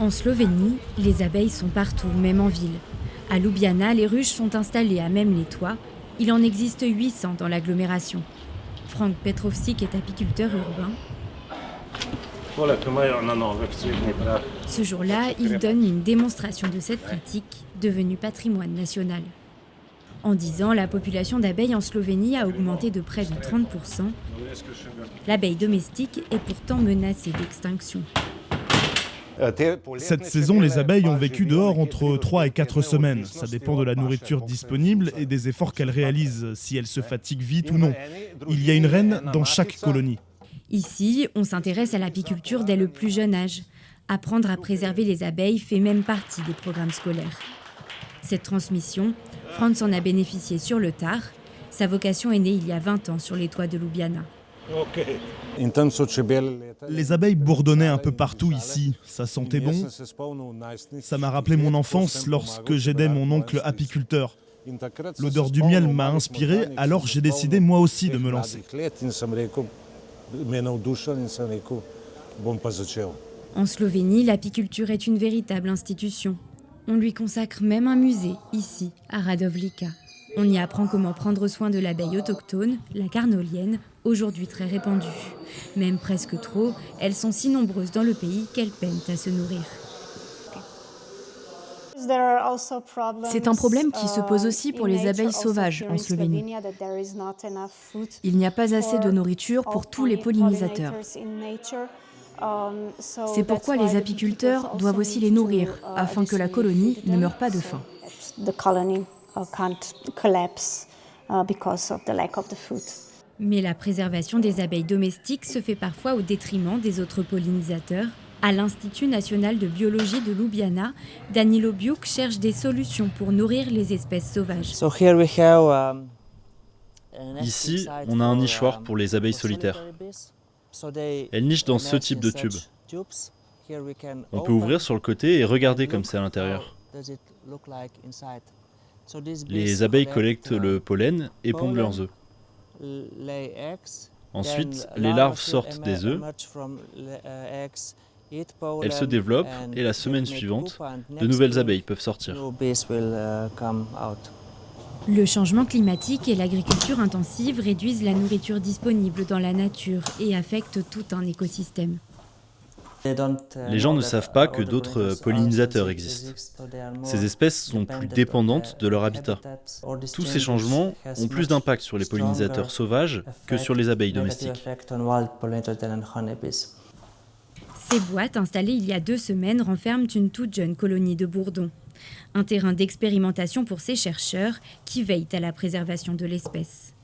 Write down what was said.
En Slovénie, les abeilles sont partout, même en ville. À Ljubljana, les ruches sont installées à même les toits. Il en existe 800 dans l'agglomération. Frank Petrovčík est apiculteur urbain. Ce jour-là, il donne une démonstration de cette pratique, devenue patrimoine national. En 10 ans, la population d'abeilles en Slovénie a augmenté de près de 30%. L'abeille domestique est pourtant menacée d'extinction. Cette saison, les abeilles ont vécu dehors entre 3 et 4 semaines. Ça dépend de la nourriture disponible et des efforts qu'elles réalisent, si elles se fatiguent vite ou non. Il y a une reine dans chaque colonie. Ici, on s'intéresse à l'apiculture dès le plus jeune âge. Apprendre à préserver les abeilles fait même partie des programmes scolaires. Cette transmission, Franz en a bénéficié sur le tard. Sa vocation est née il y a 20 ans sur les toits de Ljubljana. Les abeilles bourdonnaient un peu partout ici. Ça sentait bon. Ça m'a rappelé mon enfance lorsque j'aidais mon oncle apiculteur. L'odeur du miel m'a inspiré, alors j'ai décidé moi aussi de me lancer. En Slovénie, l'apiculture est une véritable institution. On lui consacre même un musée, ici, à Radovljica. On y apprend comment prendre soin de l'abeille autochtone, la carnolienne, aujourd'hui très répandue. Même presque trop, elles sont si nombreuses dans le pays qu'elles peinent à se nourrir. C'est un problème qui se pose aussi pour les abeilles sauvages en Slovénie. Il n'y a pas assez de nourriture pour tous les pollinisateurs. C'est pourquoi les apiculteurs doivent aussi les nourrir, afin que la colonie ne meure pas de faim. Mais la préservation des abeilles domestiques se fait parfois au détriment des autres pollinisateurs. À l'Institut national de biologie de Ljubljana, Danilo Biuk cherche des solutions pour nourrir les espèces sauvages. Ici, on a un nichoir pour les abeilles solitaires. Elles nichent dans ce type de tube. On peut ouvrir sur le côté et regarder comme c'est à l'intérieur. Les abeilles collectent le pollen et pondent leurs œufs. Ensuite, les larves sortent des œufs. Elles se développent et la semaine suivante, de nouvelles abeilles peuvent sortir. Le changement climatique et l'agriculture intensive réduisent la nourriture disponible dans la nature et affectent tout un écosystème. Les gens ne savent pas que d'autres pollinisateurs existent. Ces espèces sont plus dépendantes de leur habitat. Tous ces changements ont plus d'impact sur les pollinisateurs sauvages que sur les abeilles domestiques. Ces boîtes, installées il y a 2 semaines, renferment une toute jeune colonie de bourdons. Un terrain d'expérimentation pour ces chercheurs qui veillent à la préservation de l'espèce.